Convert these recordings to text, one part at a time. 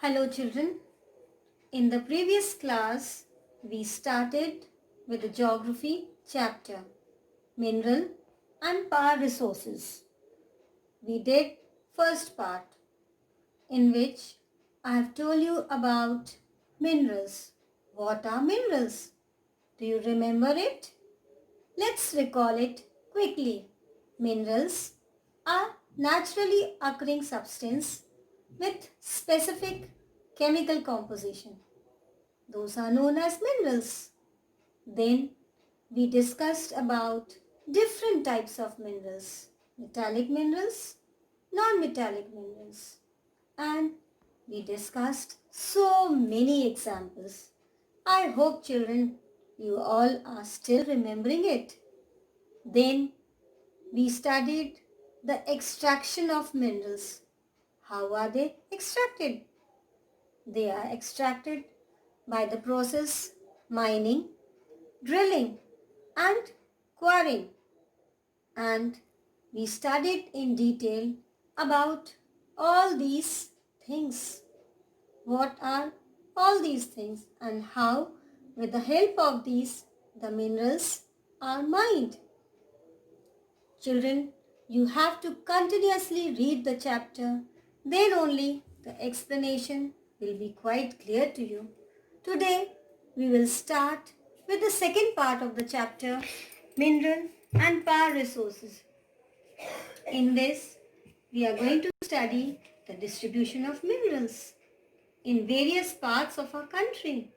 Hello children. In the previous class, we started with the geography chapter, mineral and power resources. We did first part in which I have told you about minerals. What are minerals? Do you remember it? Let's recall it quickly. Minerals are naturally occurring substance with specific chemical composition. Those are known as minerals. Then we discussed about different types of minerals, metallic minerals, non-metallic minerals, and we discussed so many examples. I hope children, you all are still remembering it. Then we studied the extraction of minerals. How are they extracted? They are extracted by the process mining, drilling and quarrying. And we studied in detail about all these things. What are all these things and how with the help of these the minerals are mined. Children, you have to continuously read the chapter, then only the explanation will be quite clear to you. Today, we will start with the second part of the chapter, mineral and power resources. In this, we are going to study the distribution of minerals in various parts of our country,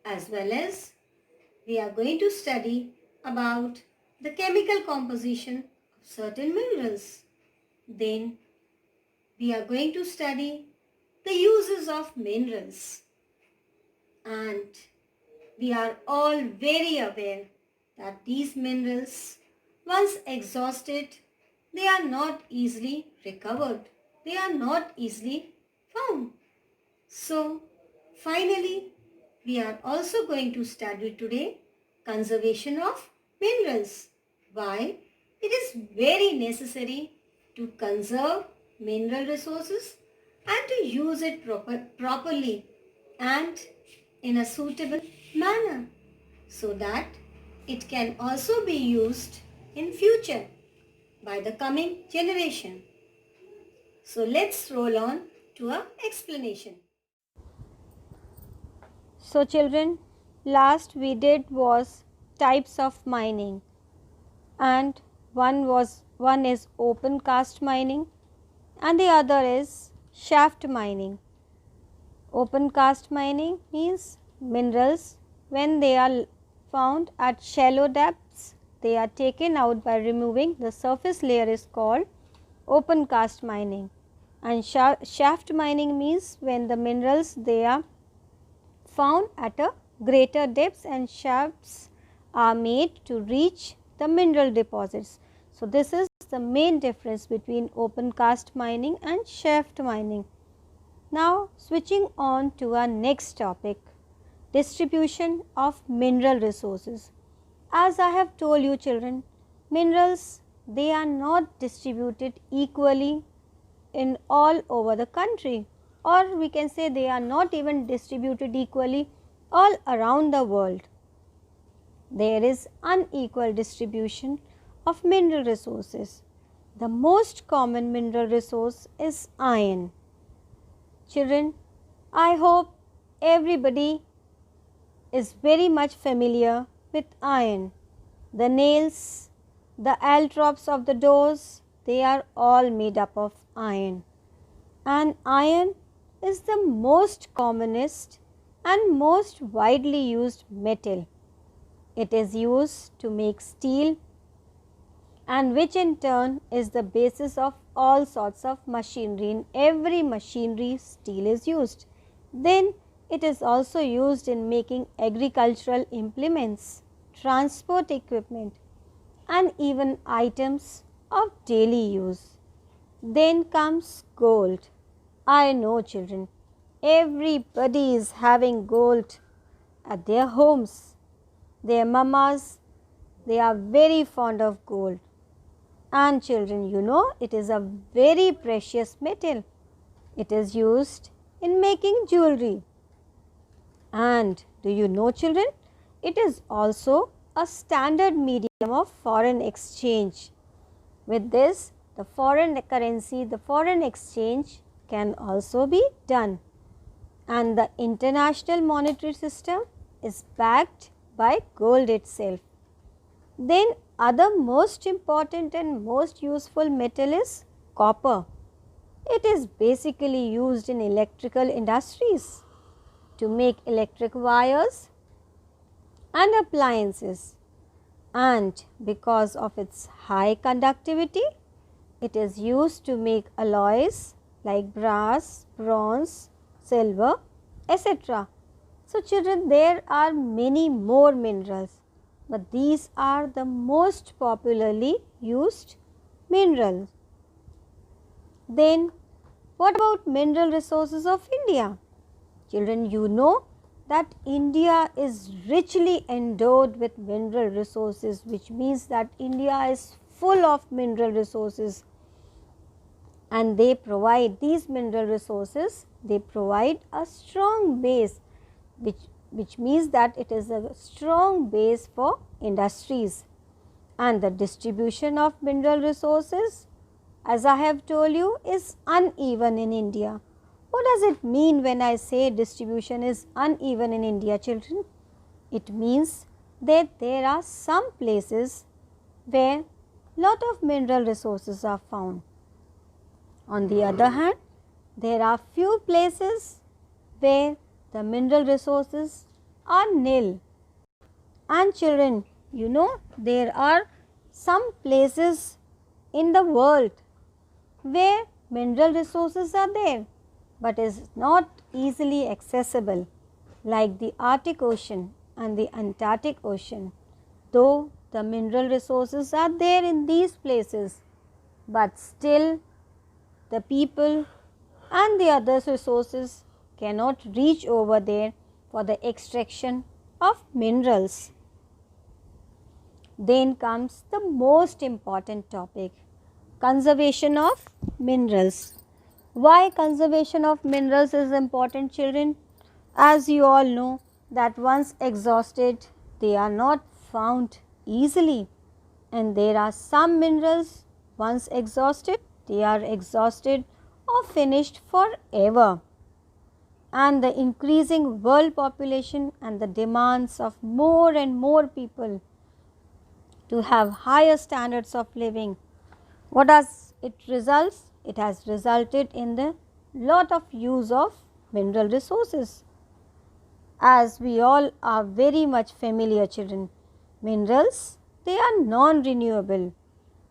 as well as we are going to study about the chemical composition of certain minerals. Then we are going to study the uses of minerals. And we are all very aware that these minerals, once exhausted, they are not easily recovered. They are not easily found. So, finally, we are also going to study today conservation of minerals. Why? It is very necessary to conserve mineral resources and to use it properly and in a suitable manner so that it can also be used in future by the coming generation. So let's roll on to our explanation. So children, last we did was types of mining, and one is open cast mining and the other is shaft mining. Open cast mining means minerals when they are found at shallow depths, they are taken out by removing the surface layer is called open cast mining, and shaft mining means when the minerals they are found at a greater depths and shafts are made to reach the mineral deposits. So, this is the main difference between open cast mining and shaft mining. Now, switching on to our next topic, distribution of mineral resources. As I have told you children, minerals they are not distributed equally in all over the country, or we can say they are not even distributed equally all around the world. There is unequal distribution of mineral resources. The most common mineral resource is iron. Children, I hope everybody is very much familiar with iron. The nails, the L-drops of the doors, they are all made up of iron. And iron is the most commonest and most widely used metal. It is used to make steel, and which in turn is the basis of all sorts of machinery. In every machinery steel is used. Then it is also used in making agricultural implements, transport equipment and even items of daily use. Then comes gold. I know children, everybody is having gold at their homes. Their mamas, they are very fond of gold. And children, you know, it is a very precious metal. It is used in making jewelry. And do you know, children, it is also a standard medium of foreign exchange. With this, the foreign currency, the foreign exchange can also be done. And the international monetary system is backed by gold itself. Then other most important and most useful metal is copper. It is basically used in electrical industries to make electric wires and appliances, and because of its high conductivity, it is used to make alloys like brass, bronze, silver, etc. So, children, there are many more minerals, but these are the most popularly used minerals. Then, what about mineral resources of India? Children, you know that India is richly endowed with mineral resources, which means that India is full of mineral resources, and they provide these mineral resources, they provide a strong base, which means that it is a strong base for industries. And the distribution of mineral resources, as I have told you, is uneven in India. What does it mean when I say distribution is uneven in India, children? It means that there are some places where lot of mineral resources are found. On the other hand, there are few places where the mineral resources are nil. And children, you know, there are some places in the world where mineral resources are there, but is not easily accessible, like the Arctic Ocean and the Antarctic Ocean. Though the mineral resources are there in these places, but still the people and the other resources cannot reach over there for the extraction of minerals. Then comes the most important topic, conservation of minerals. Why conservation of minerals is important, children? As you all know that once exhausted, they are not found easily, and there are some minerals once exhausted, they are exhausted or finished forever. And the increasing world population and the demands of more and more people to have higher standards of living, what does it results? It has resulted in the lot of use of mineral resources. As we all are very much familiar, children, minerals, they are non-renewable,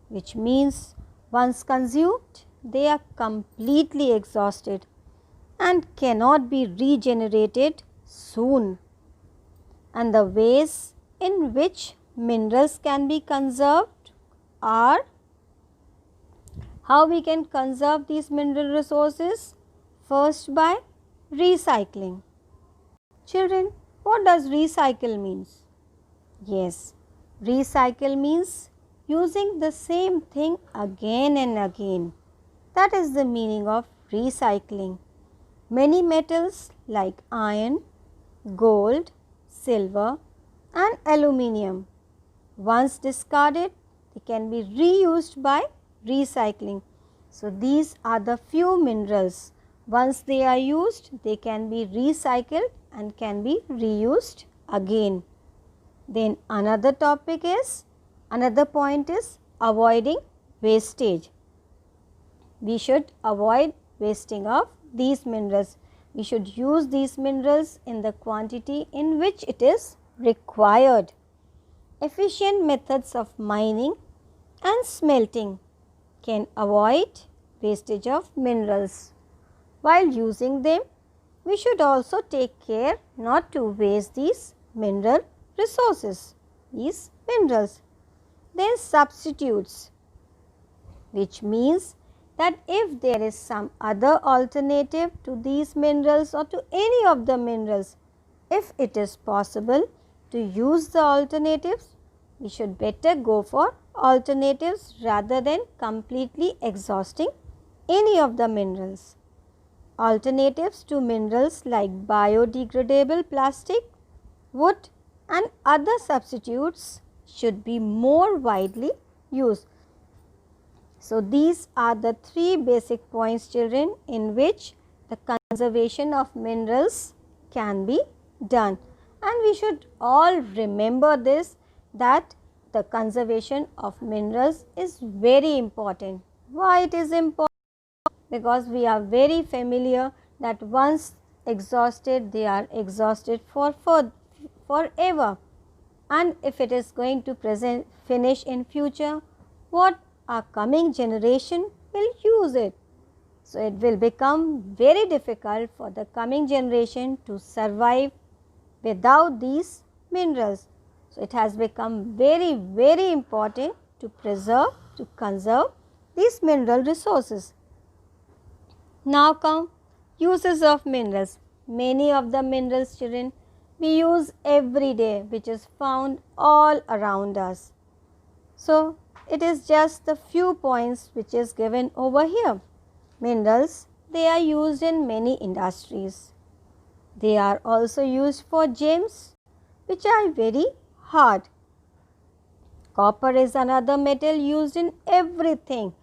which means once consumed, they are completely exhausted and cannot be regenerated soon. And the ways in which minerals can be conserved are, how we can conserve these mineral resources? First, by recycling. Children, what does recycle means? Yes, recycle means using the same thing again and again. That is the meaning of recycling. Many metals like iron, gold, silver and aluminium, once discarded, they can be reused by recycling. So, these are the few minerals. Once they are used, they can be recycled and can be reused again. Then another point is avoiding wastage. We should avoid wasting of these minerals. We should use these minerals in the quantity in which it is required. Efficient methods of mining and smelting can avoid wastage of minerals. While using them, we should also take care not to waste these mineral resources, these minerals. Then substitutes, which means that if there is some other alternative to these minerals or to any of the minerals, if it is possible to use the alternatives, we should better go for alternatives rather than completely exhausting any of the minerals. alternatives to minerals like biodegradable plastic, wood and other substitutes should be more widely used. So, these are the three basic points, children, in which the conservation of minerals can be done, and we should all remember this, that the conservation of minerals is very important. Why it is important? Because we are very familiar that once exhausted, they are exhausted for forever, and if it is going to finish in future, what our coming generation will use it. So, it will become very difficult for the coming generation to survive without these minerals. So, it has become very important to preserve, to conserve these mineral resources. Now come uses of minerals. Many of the minerals, children, we use every day, which is found all around us. So, it is just the few points which is given over here. Minerals, they are used in many industries. They are also used for gems, which are very hard. Copper is another metal used in everything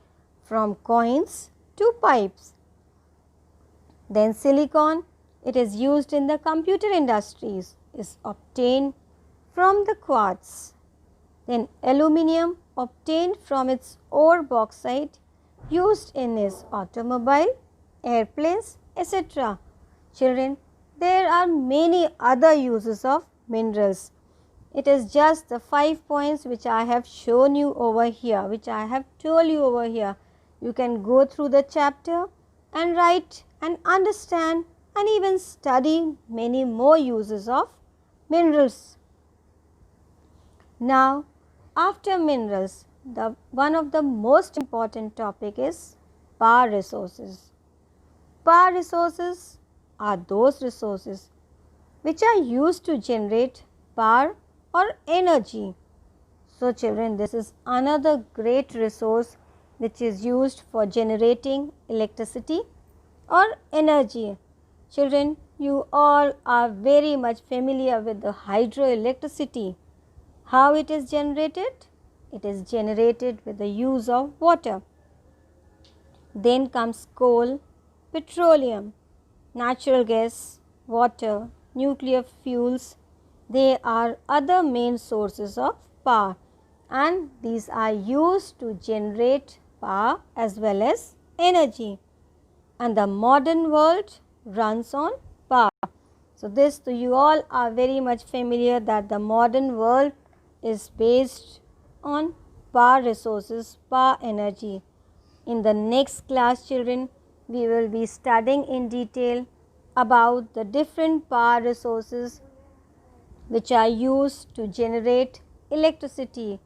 from coins to pipes. Then silicon, it is used in the computer industries, is obtained from the quartz. Then aluminium, obtained from its ore bauxite, used in its automobile, airplanes, etc. Children, there are many other uses of minerals. It is just the 5 points which I have shown you over here, which I have told you over here. You can go through the chapter and write and understand and even study many more uses of minerals. Now, after minerals, one of the most important topic is power resources. Power resources are those resources which are used to generate power or energy. So, children, this is another great resource which is used for generating electricity or energy. Children, you all are very much familiar with the hydroelectricity. How it is generated? It is generated with the use of water. Then comes coal, petroleum, natural gas, water, nuclear fuels. They are other main sources of power, and these are used to generate power as well as energy. And the modern world runs on power. So, this you all are very much familiar that the modern world is based on power resources, power energy. In the next class, children, we will be studying in detail about the different power resources which are used to generate electricity,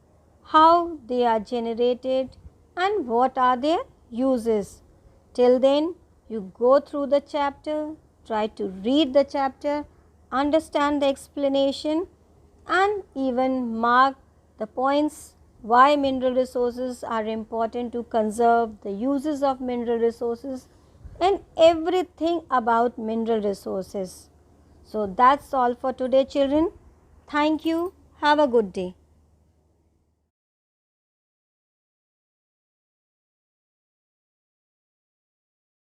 how they are generated and what are their uses. Till then, you go through the chapter, try to read the chapter, understand the explanation and even mark the points why mineral resources are important to conserve, the uses of mineral resources and everything about mineral resources. So, that's all for today, children. Thank you. Have a good day.